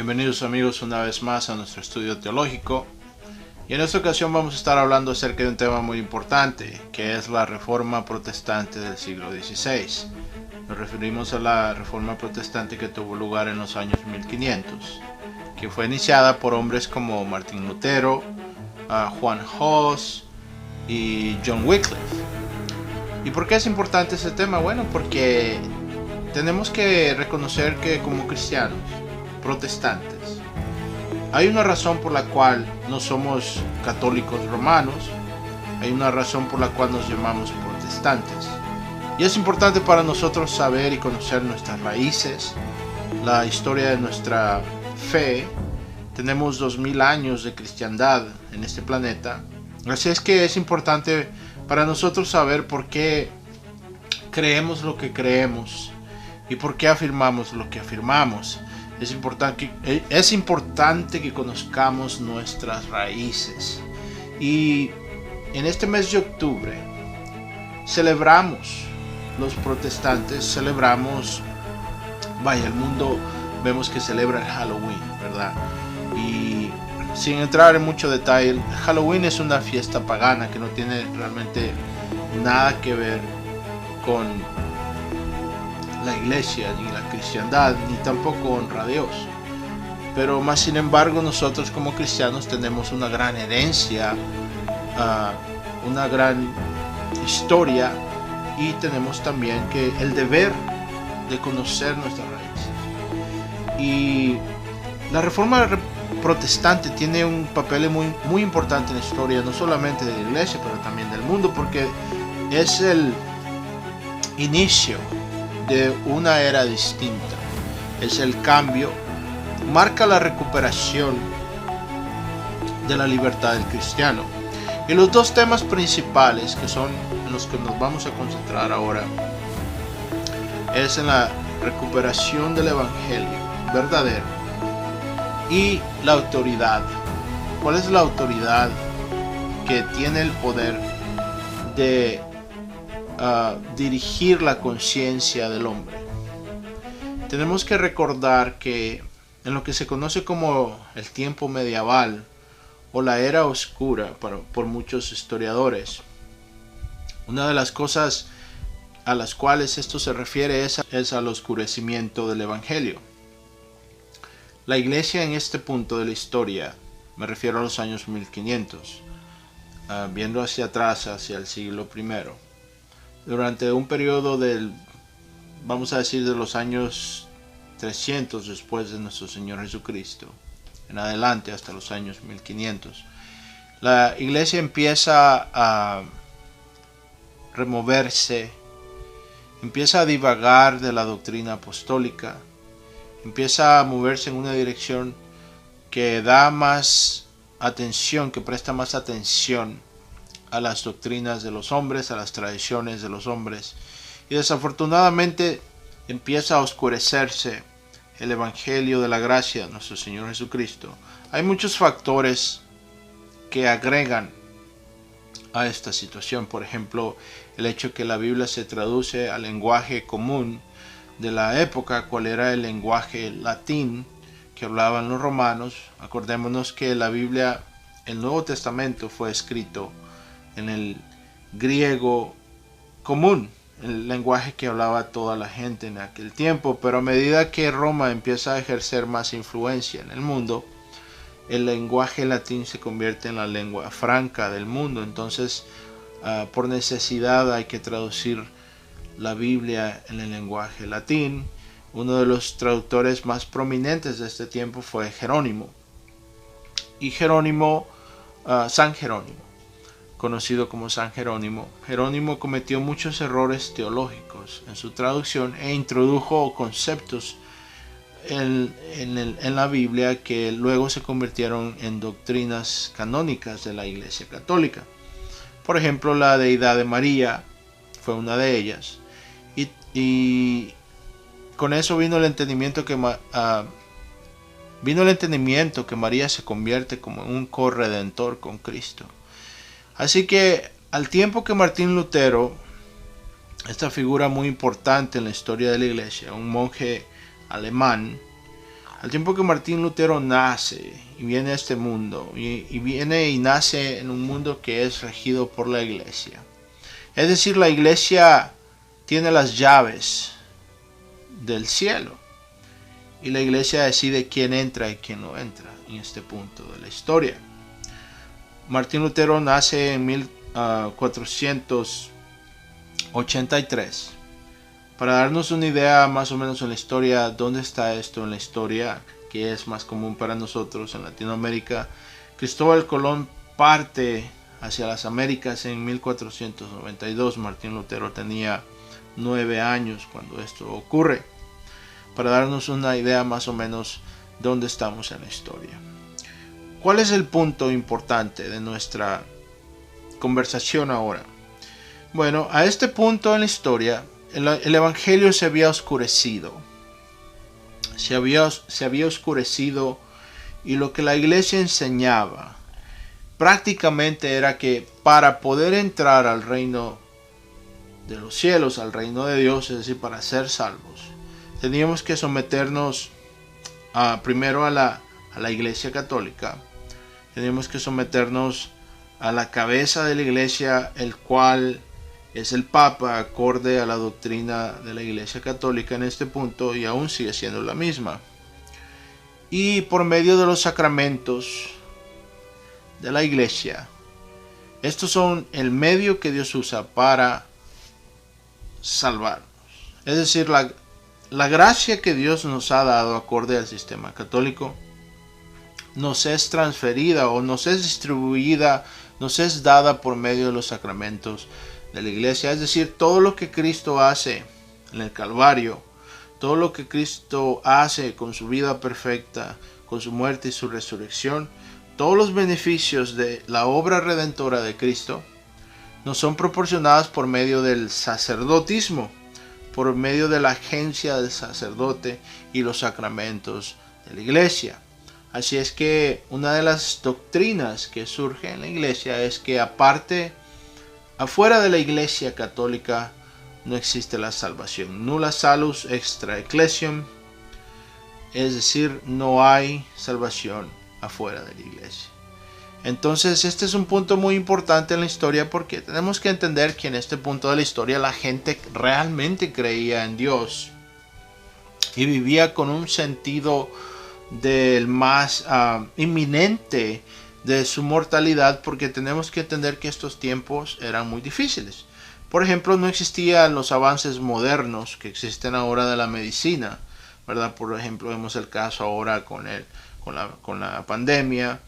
Bienvenidos amigos una vez más a nuestro estudio teológico, y en esta ocasión vamos a estar hablando acerca de un tema muy importante, que es la Reforma Protestante del siglo XVI. Nos referimos a la Reforma Protestante que tuvo lugar en los años 1500, que fue iniciada por hombres como Martín Lutero, Juan Hus y John Wycliffe. ¿Y por qué es importante ese tema? Bueno, porque tenemos que reconocer que como cristianos protestantes hay una razón por la cual no somos católicos romanos, hay una razón por la cual nos llamamos protestantes. Y es importante para nosotros saber y conocer nuestras raíces, la historia de nuestra fe. Tenemos 2000 años de cristiandad en este planeta, así es que es importante para nosotros saber por qué creemos lo que creemos y por qué afirmamos lo que afirmamos. Es importante que conozcamos nuestras raíces. Y en este mes de octubre celebramos, los protestantes celebramos, el mundo vemos que celebra el Halloween, ¿verdad? Y sin entrar en mucho detalle, el Halloween es una fiesta pagana que no tiene realmente nada que ver con la iglesia, ni la cristiandad, ni tampoco honra a Dios. Pero más sin embargo, nosotros como cristianos tenemos una gran herencia, una gran historia, y tenemos también que el deber de conocer nuestras raíces. Y la Reforma Protestante tiene un papel muy importante en la historia, no solamente de la iglesia, pero también del mundo, porque es el inicio de una era distinta, es el cambio, marca la recuperación de la libertad del cristiano. Y los dos temas principales que son en los que nos vamos a concentrar ahora es en la recuperación del evangelio verdadero y la autoridad. ¿Cuál es la autoridad que tiene el poder de dirigir la conciencia del hombre? Tenemos que recordar que en lo que se conoce como el tiempo medieval o la era oscura por muchos historiadores, una de las cosas a las cuales esto se refiere es al oscurecimiento del evangelio. La iglesia en este punto de la historia, me refiero a los años 1500, viendo hacia atrás, hacia el siglo I, durante un periodo vamos a decir, de los años 300 después de nuestro Señor Jesucristo en adelante hasta los años 1500, la iglesia empieza a removerse, empieza a divagar de la doctrina apostólica, empieza a moverse en una dirección que da más atención, que presta más atención a las doctrinas de los hombres, a las tradiciones de los hombres, y desafortunadamente empieza a oscurecerse el evangelio de la gracia de nuestro Señor Jesucristo. Hay muchos factores que agregan a esta situación. Por ejemplo, el hecho que la Biblia se traduce al lenguaje común de la época, cuál era el lenguaje latín que hablaban los romanos. Acordémonos que la Biblia, el Nuevo Testamento, fue escrito en el griego común, el lenguaje que hablaba toda la gente en aquel tiempo. Pero a medida que Roma empieza a ejercer más influencia en el mundo, el lenguaje latín se convierte en la lengua franca del mundo. Entonces, por necesidad hay que traducir la Biblia en el lenguaje latín. Uno de los traductores más prominentes de este tiempo fue Jerónimo. Y San Jerónimo, conocido como San Jerónimo, cometió muchos errores teológicos en su traducción e introdujo conceptos en la Biblia que luego se convirtieron en doctrinas canónicas de la Iglesia Católica. Por ejemplo, la deidad de María fue una de ellas, y con eso vino el entendimiento que María se convierte como en un corredentor con Cristo. Así que al tiempo que Martín Lutero, esta figura muy importante en la historia de la iglesia, un monje alemán, Al tiempo que Martín Lutero nace y viene a este mundo, y viene y nace en un mundo que es regido por la iglesia. Es decir, la iglesia tiene las llaves del cielo. Y la iglesia decide quién entra y quién no entra en este punto de la historia. Martín Lutero nace en 1483. Para darnos una idea más o menos en la historia, ¿dónde está esto en la historia? Que es más común para nosotros en Latinoamérica. Cristóbal Colón parte hacia las Américas en 1492. Martín Lutero tenía 9 años cuando esto ocurre. Para darnos una idea más o menos dónde estamos en la historia. ¿Cuál es el punto importante de nuestra conversación ahora? Bueno, a este punto en la historia, el evangelio se había oscurecido. Se había oscurecido, y lo que la iglesia enseñaba prácticamente era que para poder entrar al reino de los cielos, al reino de Dios, es decir, para ser salvos, teníamos que someternos primero a la iglesia católica. Teníamos que someternos a la cabeza de la iglesia, el cual es el Papa, acorde a la doctrina de la iglesia católica en este punto, y aún sigue siendo la misma. Y por medio de los sacramentos de la iglesia, estos son el medio que Dios usa para salvarnos. Es decir, la gracia que Dios nos ha dado acorde al sistema católico nos es transferida o nos es distribuida, nos es dada por medio de los sacramentos de la iglesia. Es decir, todo lo que Cristo hace en el Calvario, todo lo que Cristo hace con su vida perfecta, con su muerte y su resurrección, todos los beneficios de la obra redentora de Cristo nos son proporcionados por medio del sacerdotismo, por medio de la agencia del sacerdote y los sacramentos de la iglesia. Así es que una de las doctrinas que surge en la iglesia es que afuera de la iglesia católica no existe la salvación. Nulla salus extra ecclesiam, es decir, no hay salvación afuera de la iglesia. Entonces este es un punto muy importante en la historia, porque tenemos que entender que en este punto de la historia la gente realmente creía en Dios y vivía con un sentido del más inminente de su mortalidad, porque tenemos que entender que estos tiempos eran muy difíciles. Por ejemplo, no existían los avances modernos que existen ahora de la medicina, ¿verdad? Por ejemplo, vemos el caso ahora con la pandemia,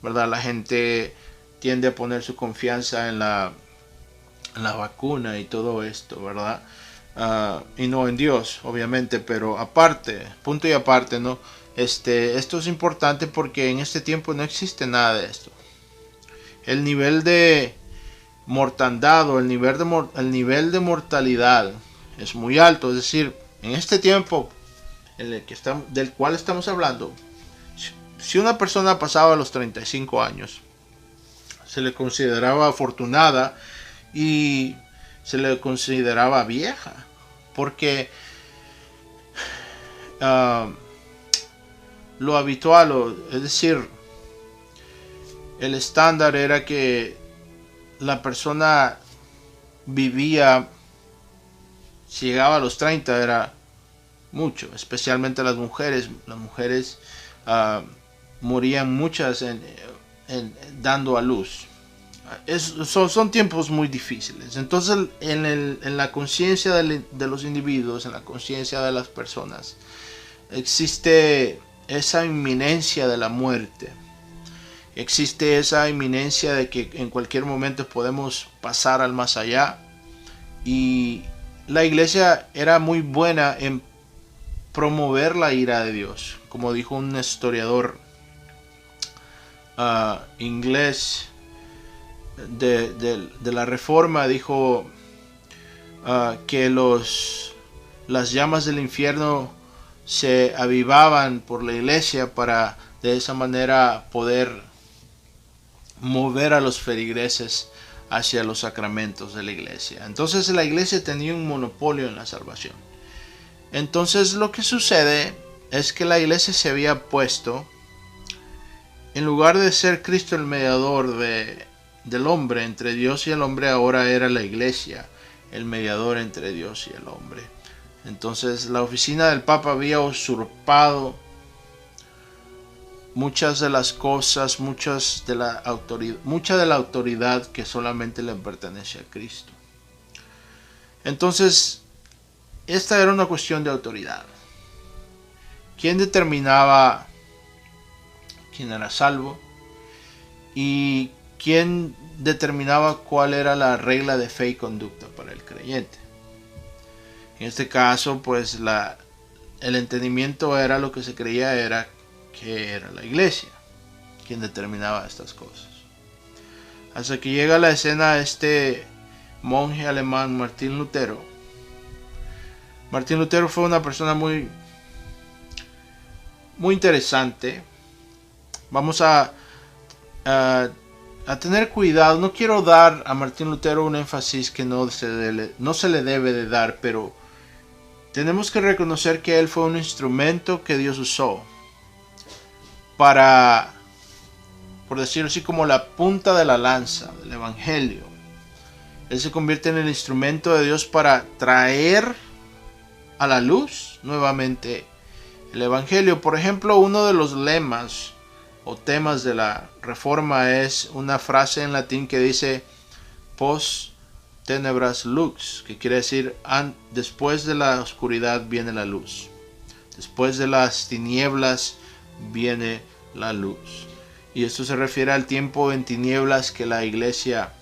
¿verdad? La gente tiende a poner su confianza en la vacuna y todo esto, ¿verdad? Y no en Dios, obviamente, pero aparte, punto y aparte, ¿no? Esto es importante porque en este tiempo no existe nada de esto. El nivel de mortandad o el nivel de mortalidad es muy alto. Es decir, en este tiempo del cual estamos hablando, si una persona pasaba los 35 años, se le consideraba afortunada y se le consideraba vieja, porque lo habitual, es decir, el estándar era que la persona vivía, si llegaba a los 30 era mucho, especialmente las mujeres. Las mujeres morían muchas dando a luz. Son tiempos muy difíciles. Entonces en la conciencia de los individuos, en la conciencia de las personas, existe esa inminencia de la muerte. Existe esa inminencia de que en cualquier momento podemos pasar al más allá. Y la iglesia era muy buena en promover la ira de Dios. Como dijo un historiador inglés de la Reforma, dijo que las llamas del infierno se avivaban por la iglesia para de esa manera poder mover a los feligreses hacia los sacramentos de la iglesia. Entonces la iglesia tenía un monopolio en la salvación. Entonces lo que sucede es que la iglesia se había puesto, en lugar de ser Cristo el mediador del hombre entre Dios y el hombre, ahora era la iglesia el mediador entre Dios y el hombre. Entonces la oficina del Papa había usurpado muchas de las cosas, mucha de la autoridad que solamente le pertenece a Cristo. Entonces, esta era una cuestión de autoridad. ¿Quién determinaba quién era salvo? ¿Y quién determinaba cuál era la regla de fe y conducta para el creyente? En este caso, pues el entendimiento era lo que se creía era que era la iglesia quien determinaba estas cosas. Hasta que llega a la escena este monje alemán, Martín Lutero. Martín Lutero fue una persona muy interesante. Vamos a tener cuidado. No quiero dar a Martín Lutero un énfasis que no se le debe de dar, pero tenemos que reconocer que él fue un instrumento que Dios usó para, por decirlo así, como la punta de la lanza del evangelio. Él se convierte en el instrumento de Dios para traer a la luz nuevamente el evangelio. Por ejemplo, uno de los lemas o temas de la Reforma es una frase en latín que dice post tenebras lux, que quiere decir después de la oscuridad viene la luz, después de las tinieblas viene la luz. Y esto se refiere al tiempo en tinieblas que la iglesia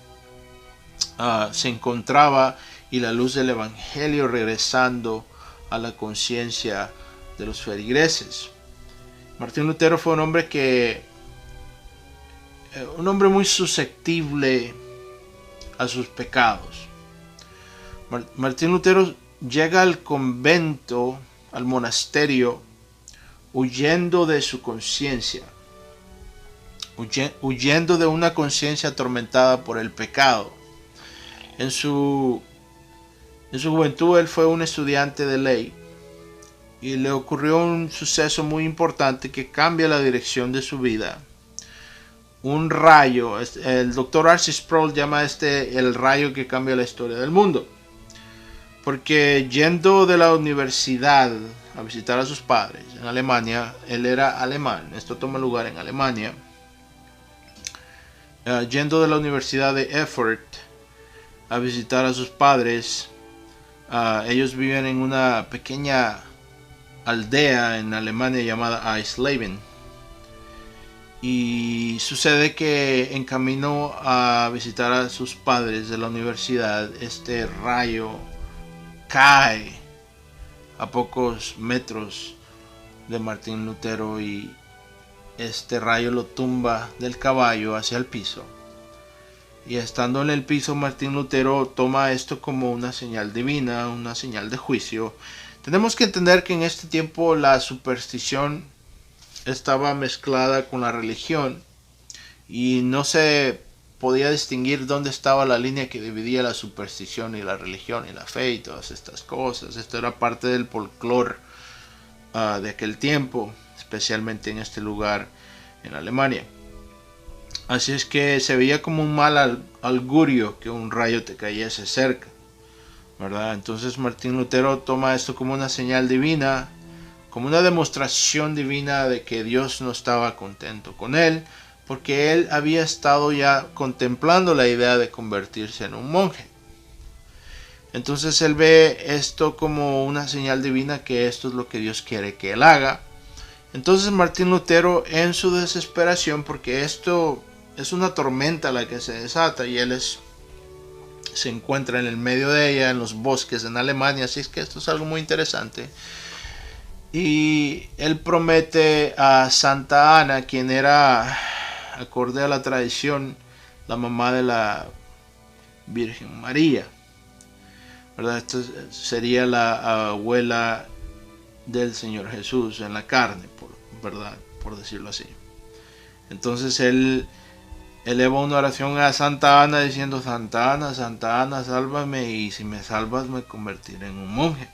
se encontraba, y la luz del evangelio regresando a la conciencia de los feligreses. Martín Lutero fue un hombre muy susceptible a sus pecados. Martín Lutero llega al convento, al monasterio, huyendo de su conciencia, huyendo de una conciencia atormentada por el pecado. En su juventud él fue un estudiante de ley, y le ocurrió un suceso muy importante que cambia la dirección de su vida. Un rayo, el doctor R.C. Sproul llama el rayo que cambia la historia del mundo. Porque yendo de la universidad a visitar a sus padres en Alemania, él era alemán, esto toma lugar en Alemania, yendo de la universidad de Erfurt a visitar a sus padres, ellos viven en una pequeña aldea en Alemania llamada Eisleben. Y sucede que en camino a visitar a sus padres de la universidad, este rayo cae a pocos metros de Martín Lutero, y este rayo lo tumba del caballo hacia el piso. Y estando en el piso, Martín Lutero toma esto como una señal divina, una señal de juicio. Tenemos que entender que en este tiempo la superstición estaba mezclada con la religión, y no se podía distinguir dónde estaba la línea que dividía la superstición y la religión y la fe y todas estas cosas. Esto era parte del folclore de aquel tiempo, especialmente en este lugar en Alemania. Así es que se veía como un mal augurio que un rayo te cayese cerca, ¿verdad? Entonces Martín Lutero toma esto como una señal divina, como una demostración divina de que Dios no estaba contento con él, porque él había estado ya contemplando la idea de convertirse en un monje. Entonces él ve esto como una señal divina, que esto es lo que Dios quiere que él haga. Entonces Martín Lutero, en su desesperación, porque esto es una tormenta la que se desata, y él se encuentra en el medio de ella, en los bosques en Alemania, así es que esto es algo muy interesante. Y él promete a Santa Ana, quien era, acorde a la tradición, la mamá de la Virgen María, ¿verdad? Esto sería la abuela del Señor Jesús en la carne, ¿verdad? Por decirlo así. Entonces él eleva una oración a Santa Ana diciendo: Santa Ana, sálvame, y si me salvas me convertiré en un monje,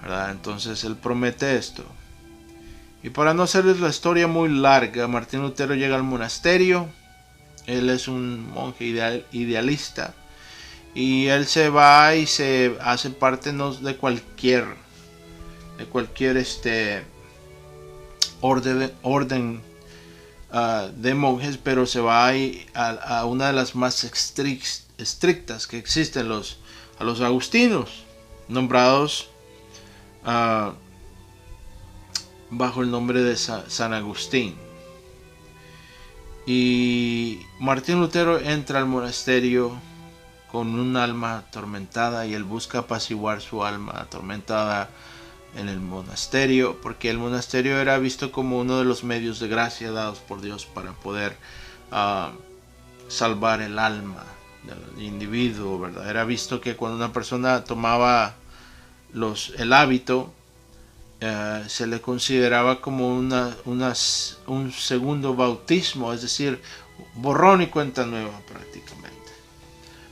¿verdad? Entonces él promete esto. Y para no hacerles la historia muy larga, Martín Lutero llega al monasterio. Él es un monje idealista. Y él se va y se hace parte de cualquier orden de monjes, pero se va a una de las más estrictas que existen, a los agustinos, nombrados bajo el nombre de San Agustín. Y Martín Lutero entra al monasterio con un alma atormentada, y él busca apaciguar su alma atormentada en el monasterio, porque el monasterio era visto como uno de los medios de gracia dados por Dios para poder salvar el alma del individuo, ¿verdad? Era visto que cuando una persona tomaba el hábito, se le consideraba como un segundo bautismo, es decir, borrón y cuenta nueva prácticamente.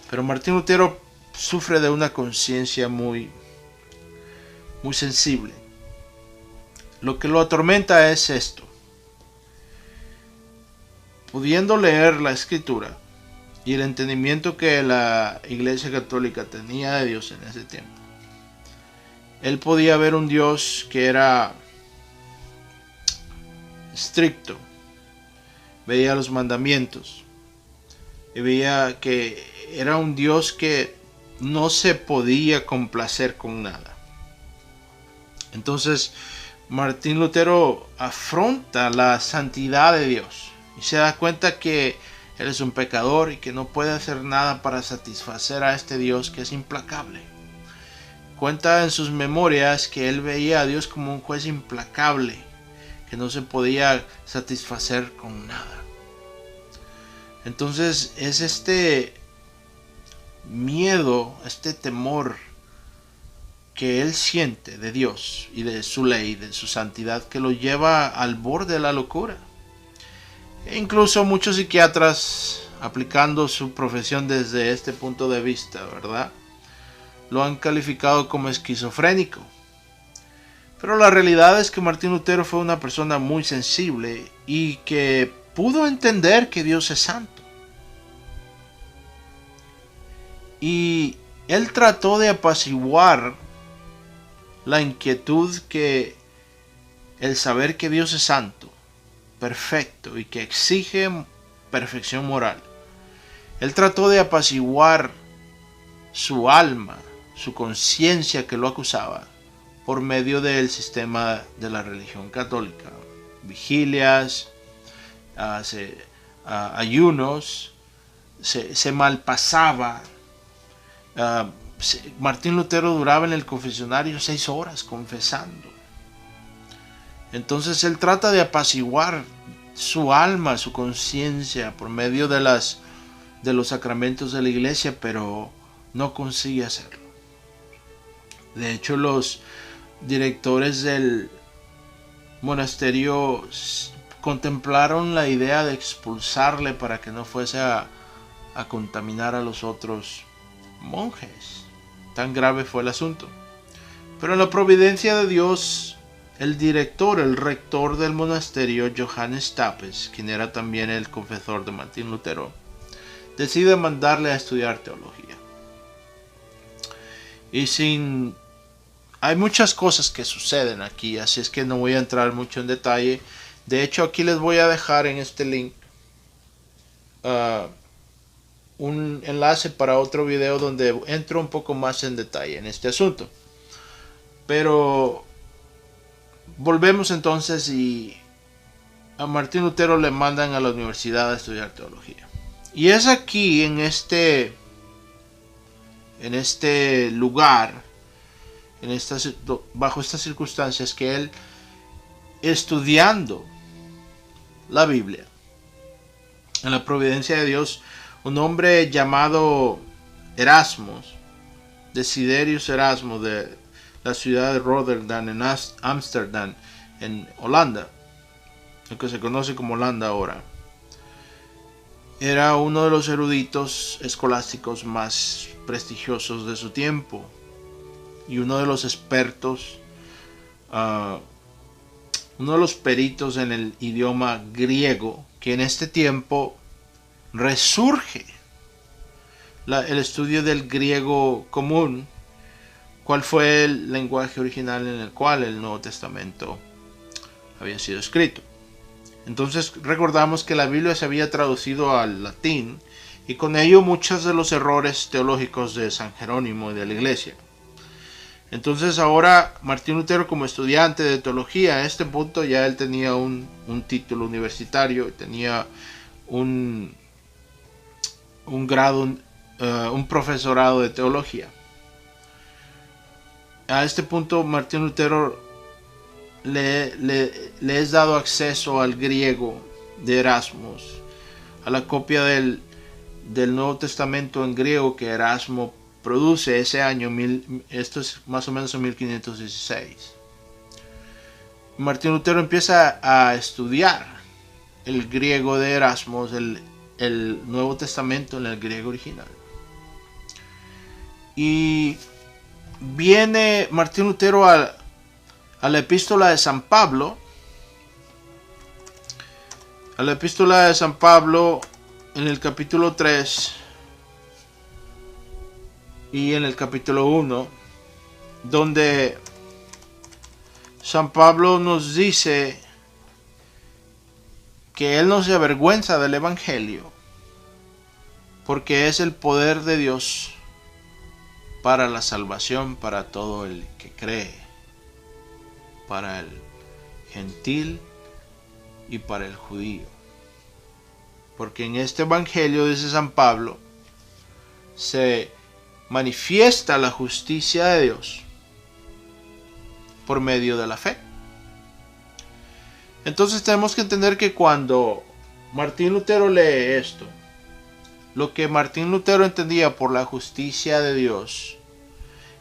Pero Martín Lutero sufre de una conciencia muy sensible. Lo que lo atormenta es esto: pudiendo leer la escritura y el entendimiento que la Iglesia Católica tenía de Dios en ese tiempo, él podía ver un Dios que era estricto, veía los mandamientos y veía que era un Dios que no se podía complacer con nada. Entonces Martín Lutero afronta la santidad de Dios y se da cuenta que él es un pecador y que no puede hacer nada para satisfacer a este Dios que es implacable. Cuenta en sus memorias que él veía a Dios como un juez implacable, que no se podía satisfacer con nada. Entonces es este miedo, este temor que él siente de Dios y de su ley, de su santidad, que lo lleva al borde de la locura. E incluso muchos psiquiatras, aplicando su profesión desde este punto de vista, ¿verdad?, lo han calificado como esquizofrénico. Pero la realidad es que Martín Lutero fue una persona muy sensible y que pudo entender que Dios es santo. Y él trató de apaciguar la inquietud que el saber que Dios es santo, perfecto y que exige perfección moral. Él trató de apaciguar su alma, su conciencia que lo acusaba, por medio del sistema de la religión católica. Vigilias, ayunos, se malpasaba. Martín Lutero duraba en el confesionario 6 horas confesando. Entonces él trata de apaciguar su alma, su conciencia, por medio de los sacramentos de la iglesia, pero no consigue hacerlo. De hecho, los directores del monasterio contemplaron la idea de expulsarle para que no fuese a contaminar a los otros monjes. Tan grave fue el asunto. Pero en la providencia de Dios, el rector del monasterio, Johannes Tapes, quien era también el confesor de Martín Lutero, decide mandarle a estudiar teología. Hay muchas cosas que suceden aquí, así es que no voy a entrar mucho en detalle. De hecho, aquí les voy a dejar en este link un enlace para otro video donde entro un poco más en detalle en este asunto. Pero volvemos entonces, y a Martín Lutero le mandan a la universidad a estudiar teología. Y es aquí, en este lugar, bajo estas circunstancias, que él, estudiando la Biblia, en la providencia de Dios, un hombre llamado Erasmus, Desiderius Erasmus, de la ciudad de Rotterdam, en Ámsterdam, en Holanda, lo que se conoce como Holanda ahora, era uno de los eruditos escolásticos más prestigiosos de su tiempo y uno de los expertos uno de los peritos en el idioma griego, que en este tiempo resurge el estudio del griego común, cuál fue el lenguaje original en el cual el Nuevo Testamento había sido escrito. Entonces recordamos que la Biblia se había traducido al latín, y con ello muchos de los errores teológicos de San Jerónimo y de la Iglesia. Entonces ahora Martín Lutero, como estudiante de teología, a este punto ya él tenía un título universitario, tenía un grado, un profesorado de teología. A este punto Martín Lutero le es dado acceso al griego de Erasmus, a la copia del Nuevo Testamento en griego que Erasmo produce ese año. Esto es más o menos en 1516. Martín Lutero empieza a estudiar el griego de Erasmo, el Nuevo Testamento en el griego original. Y viene Martín Lutero a la epístola de San Pablo. A la epístola de San Pablo en el capítulo 3 y en el capítulo 1, donde San Pablo nos dice que él no se avergüenza del Evangelio, porque es el poder de Dios para la salvación para todo el que cree, para el gentil y para el judío. Porque en este Evangelio, dice San Pablo, se manifiesta la justicia de Dios por medio de la fe. Entonces tenemos que entender que cuando Martín Lutero lee esto, lo que Martín Lutero entendía por la justicia de Dios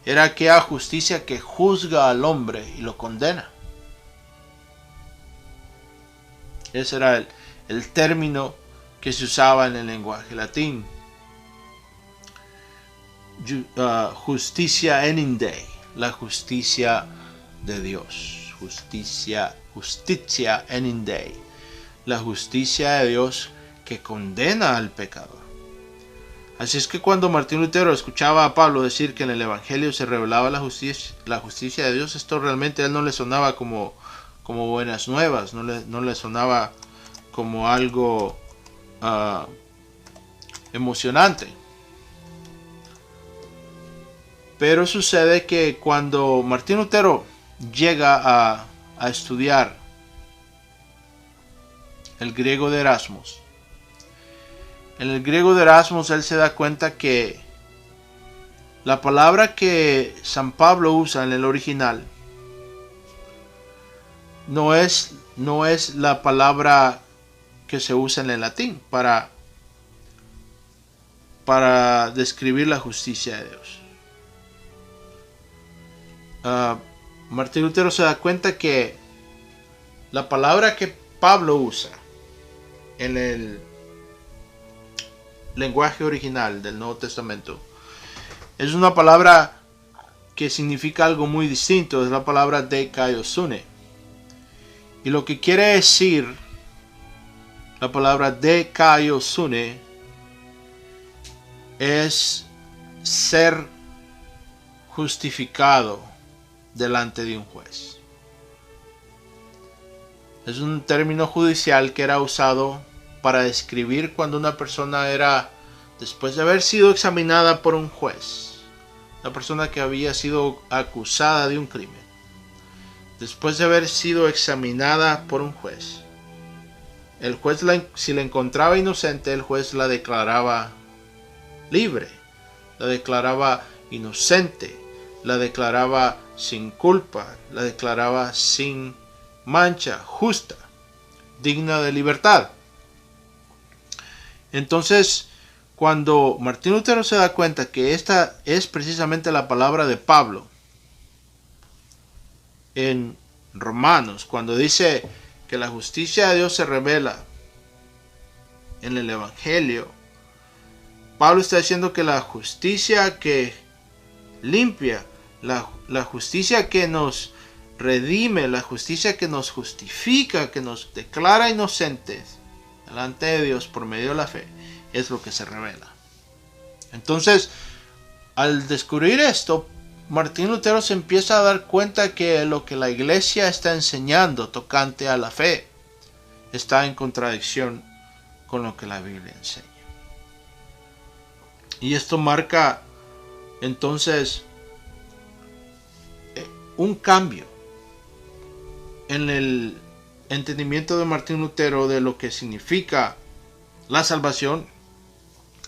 era aquella justicia que juzga al hombre y lo condena. Ese era el término que se usaba en el lenguaje latín. Justicia eninde, la justicia de Dios. Justitia eninde, la justicia de Dios que condena al pecador. Así es que cuando Martín Lutero escuchaba a Pablo decir que en el Evangelio se revelaba la justicia de Dios, esto realmente a él no le sonaba como buenas nuevas, no le sonaba como algo emocionante. Pero sucede que cuando Martín Lutero llega a estudiar el griego de Erasmus, en el griego de Erasmus él se da cuenta que la palabra que San Pablo usa en el original no es la palabra que se usa en el latín para describir la justicia de Dios. Martín Lutero se da cuenta que la palabra que Pablo usa en el lenguaje original del Nuevo Testamento es una palabra que significa algo muy distinto. Es la palabra dekaiosune, y lo que quiere decir la palabra dekaiosune es ser justificado delante de un juez. Es un término judicial que era usado para describir cuando una persona era, después de haber sido examinada por un juez, la persona que había sido acusada de un crimen, después de haber sido examinada por un juez, el juez si la encontraba inocente, el juez la declaraba libre, la declaraba inocente, la declaraba sin culpa, la declaraba sin mancha, justa, digna de libertad. Entonces, cuando Martín Lutero se da cuenta que esta es precisamente la palabra de Pablo en Romanos, cuando dice que la justicia de Dios se revela en el Evangelio, Pablo está diciendo que la justicia que limpia, la justicia que nos redime, la justicia que nos justifica, que nos declara inocentes delante de Dios por medio de la fe, es lo que se revela. Entonces, al descubrir esto, Martín Lutero se empieza a dar cuenta que lo que la iglesia está enseñando tocante a la fe está en contradicción con lo que la Biblia enseña. Y esto marca entonces un cambio en el entendimiento de Martín Lutero de lo que significa la salvación,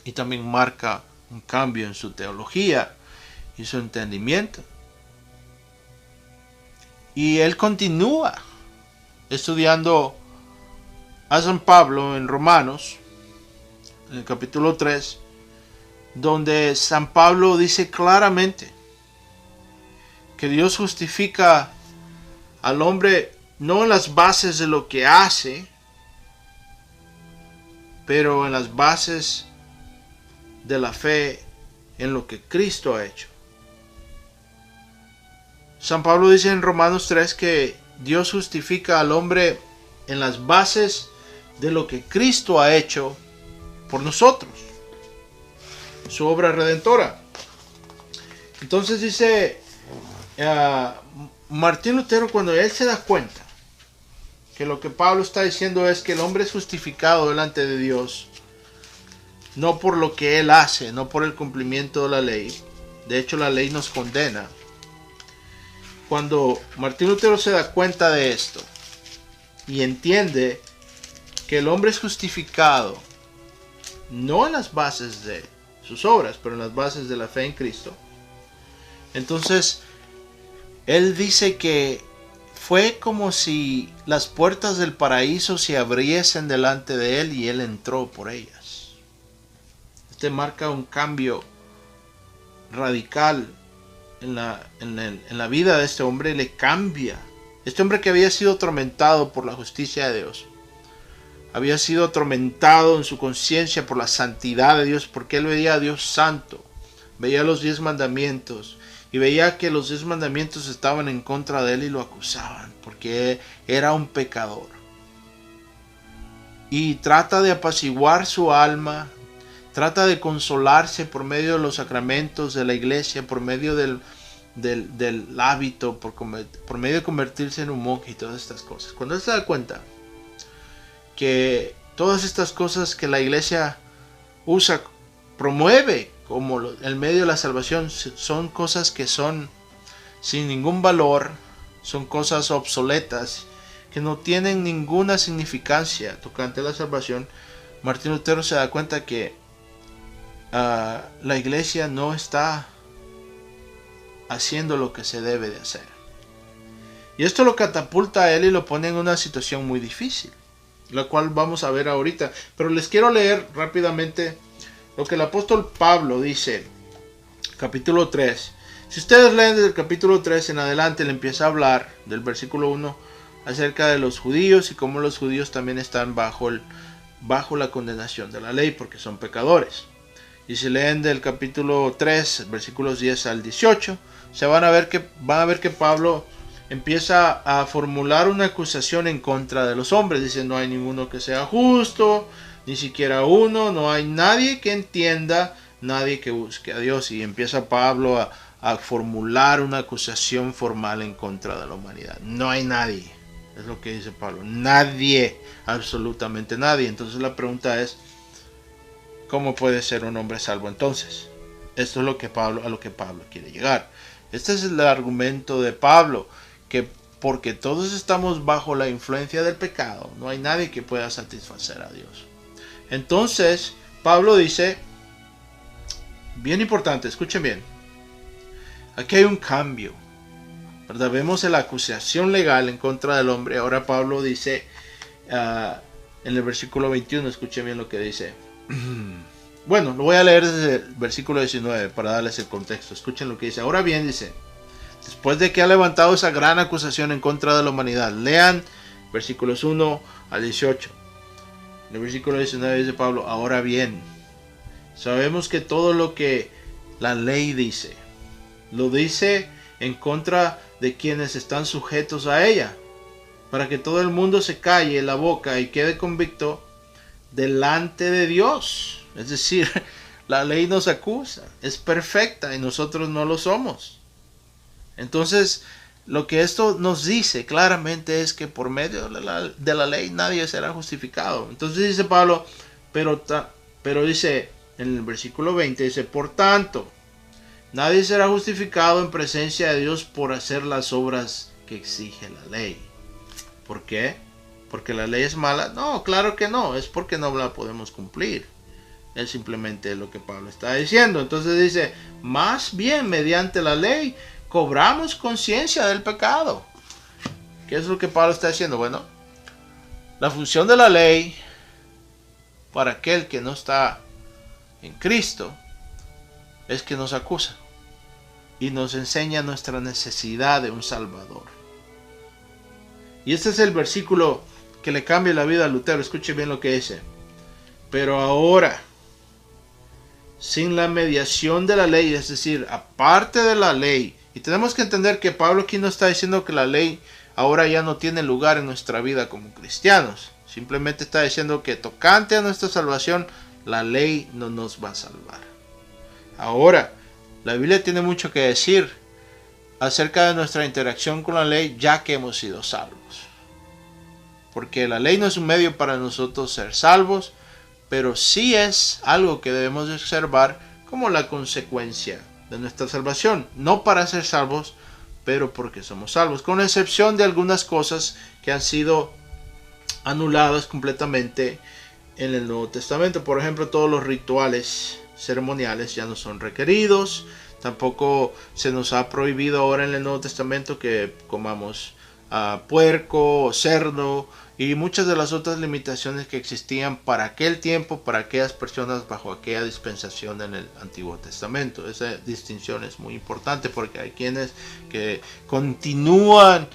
y también marca un cambio en su teología y su entendimiento. Y él continúa estudiando a San Pablo en Romanos, en el capítulo 3, donde San Pablo dice claramente que Dios justifica al hombre no en las bases de lo que hace, pero en las bases de la fe en lo que Cristo ha hecho. San Pablo dice en Romanos 3 que Dios justifica al hombre en las bases de lo que Cristo ha hecho por nosotros, su obra redentora. Entonces dice Martín Lutero, cuando él se da cuenta que lo que Pablo está diciendo es que el hombre es justificado delante de Dios no por lo que él hace, no por el cumplimiento de la ley. De hecho, la ley nos condena. Cuando Martín Lutero se da cuenta de esto y entiende que el hombre es justificado no en las bases de sus obras, pero en las bases de la fe en Cristo, entonces él dice que fue como si las puertas del paraíso se abriesen delante de él y él entró por ellas. Este marca un cambio radical en la vida de este hombre. Le cambia. Este hombre que había sido atormentado por la justicia de Dios, había sido atormentado en su conciencia por la santidad de Dios, porque él veía a Dios santo, veía los 10 mandamientos y veía que los 10 mandamientos estaban en contra de él y lo acusaban porque era un pecador. Y trata de apaciguar su alma, trata de consolarse por medio de los sacramentos de la iglesia, por medio del hábito, por medio de convertirse en un monje y todas estas cosas. Cuando él se da cuenta que todas estas cosas que la iglesia usa, promueve como el medio de la salvación, son cosas que son sin ningún valor, son cosas obsoletas, que no tienen ninguna significancia tocante a la salvación, Martín Lutero se da cuenta que la iglesia no está haciendo lo que se debe de hacer. Y esto lo catapulta a él y lo pone en una situación muy difícil, la cual vamos a ver ahorita. Pero les quiero leer rápidamente lo que el apóstol Pablo dice, capítulo 3. Si ustedes leen desde el capítulo 3 en adelante, le empieza a hablar del versículo 1 acerca de los judíos y cómo los judíos también están bajo la condenación de la ley porque son pecadores. Y si leen del capítulo 3, versículos 10 al 18, van a ver que Pablo empieza a formular una acusación en contra de los hombres. Dice, no hay ninguno que sea justo, ni siquiera uno, no hay nadie que entienda, nadie que busque a Dios. Y empieza Pablo a formular una acusación formal en contra de la humanidad. No hay nadie, es lo que dice Pablo, nadie, absolutamente nadie. Entonces la pregunta es, ¿cómo puede ser un hombre salvo entonces? Esto es a lo que Pablo quiere llegar. Este es el argumento de Pablo, que porque todos estamos bajo la influencia del pecado, no hay nadie que pueda satisfacer a Dios. Entonces, Pablo dice, bien importante, escuchen bien, aquí hay un cambio, ¿verdad? Vemos la acusación legal en contra del hombre. Ahora Pablo dice, en el versículo 21, escuchen bien lo que dice. Bueno, lo voy a leer desde el versículo 19 para darles el contexto. Escuchen lo que dice. Ahora bien, dice, después de que ha levantado esa gran acusación en contra de la humanidad, lean versículos 1 al 18. En el versículo 19 dice Pablo, ahora bien, sabemos que todo lo que la ley dice, lo dice en contra de quienes están sujetos a ella, para que todo el mundo se calle la boca y quede convicto delante de Dios. Es decir, la ley nos acusa, es perfecta y nosotros no lo somos. Entonces, lo que esto nos dice claramente es que por medio de la ley nadie será justificado. Entonces dice Pablo, pero dice en el versículo 20, dice, por tanto, nadie será justificado en presencia de Dios por hacer las obras que exige la ley. ¿Por qué? ¿Porque la ley es mala? No, claro que no, es porque no la podemos cumplir. Es simplemente lo que Pablo está diciendo. Entonces dice, más bien mediante la ley cobramos conciencia del pecado. ¿Qué es lo que Pablo está diciendo? Bueno, la función de la ley para aquel que no está en Cristo es que nos acusa y nos enseña nuestra necesidad de un Salvador. Y este es el versículo que le cambia la vida a Lutero. Escuche bien lo que dice. Pero ahora, sin la mediación de la ley, es decir, aparte de la ley, y tenemos que entender que Pablo aquí no está diciendo que la ley ahora ya no tiene lugar en nuestra vida como cristianos. Simplemente está diciendo que tocante a nuestra salvación, la ley no nos va a salvar. Ahora, la Biblia tiene mucho que decir acerca de nuestra interacción con la ley ya que hemos sido salvos. Porque la ley no es un medio para nosotros ser salvos, pero sí es algo que debemos observar como la consecuencia de nuestra salvación. No para ser salvos, pero porque somos salvos. Con excepción de algunas cosas que han sido anuladas completamente en el Nuevo Testamento. Por ejemplo, todos los rituales ceremoniales ya no son requeridos. Tampoco se nos ha prohibido ahora en el Nuevo Testamento que comamos puerco o cerdo y muchas de las otras limitaciones que existían para aquel tiempo, para aquellas personas bajo aquella dispensación en el Antiguo Testamento. Esa distinción es muy importante porque hay quienes que continúan,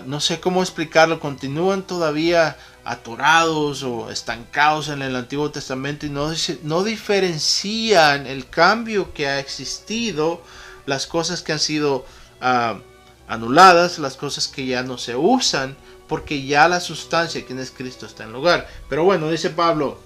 no sé cómo explicarlo, continúan todavía atorados o estancados en el Antiguo Testamento y no diferencian el cambio que ha existido, las cosas que han sido anuladas, las cosas que ya no se usan, porque ya la sustancia, quien es Cristo, está en lugar. Pero bueno, dice Pablo,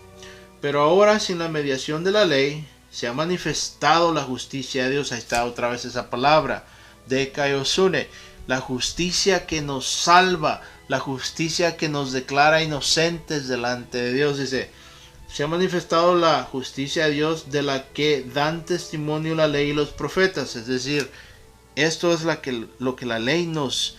pero ahora sin la mediación de la ley se ha manifestado la justicia de Dios. Ahí está otra vez esa palabra, dekaiosune, la justicia que nos salva, la justicia que nos declara inocentes delante de Dios. Dice, se ha manifestado la justicia de Dios de la que dan testimonio la ley y los profetas. Es decir, esto es lo que la ley nos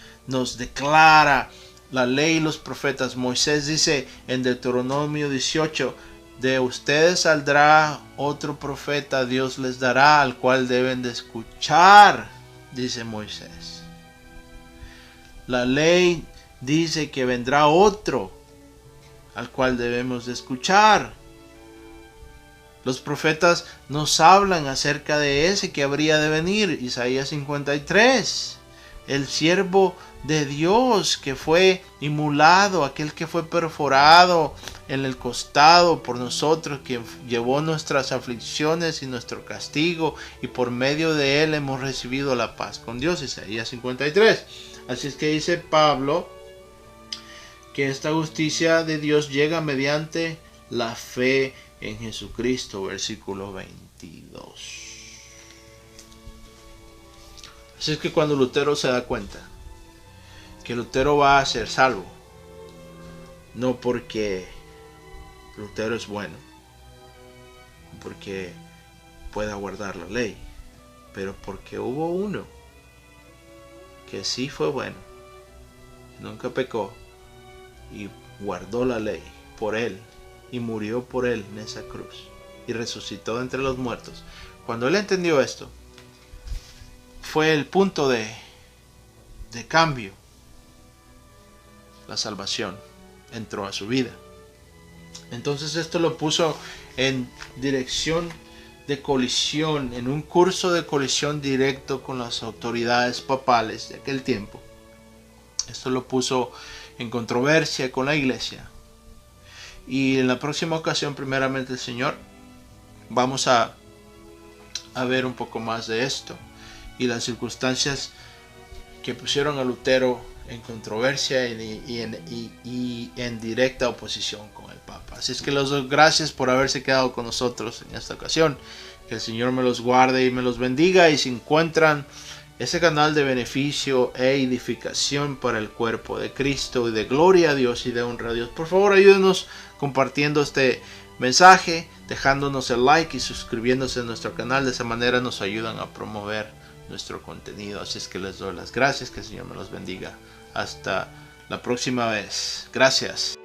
declara, la ley y los profetas. Moisés dice en Deuteronomio 18, de ustedes saldrá otro profeta, Dios les dará, al cual deben de escuchar, dice Moisés. La ley dice que vendrá otro, al cual debemos de escuchar. Los profetas nos hablan acerca de ese que habría de venir. Isaías 53. El siervo de Dios que fue inmolado, aquel que fue perforado en el costado por nosotros, que llevó nuestras aflicciones y nuestro castigo, y por medio de él hemos recibido la paz con Dios. Isaías 53. Así es que dice Pablo que esta justicia de Dios llega mediante la fe en Jesucristo, versículo 22. Así es que cuando Lutero se da cuenta que Lutero va a ser salvo, no porque Lutero es bueno, porque pueda guardar la ley, pero porque hubo uno que sí fue bueno, nunca pecó y guardó la ley por él y murió por él en esa cruz y resucitó de entre los muertos. Cuando él entendió esto, fue el punto de cambio. La salvación entró a su vida. Entonces esto lo puso en dirección de colisión, en un curso de colisión directo con las autoridades papales de aquel tiempo. Esto lo puso en controversia con la iglesia. Y en la próxima ocasión, primeramente el Señor, vamos a ver un poco más de esto. y las circunstancias que pusieron a Lutero en controversia y en directa oposición con el Papa. Así es que les doy gracias por haberse quedado con nosotros en esta ocasión. Que el Señor me los guarde y me los bendiga, y si encuentran ese canal de beneficio e edificación para el cuerpo de Cristo y de gloria a Dios y de honra a Dios, por favor ayúdenos compartiendo este mensaje, dejándonos el like y suscribiéndose a nuestro canal. De esa manera nos ayudan a promover nuestro contenido. Así es que les doy las gracias, que el Señor me los bendiga. Hasta la próxima vez. Gracias.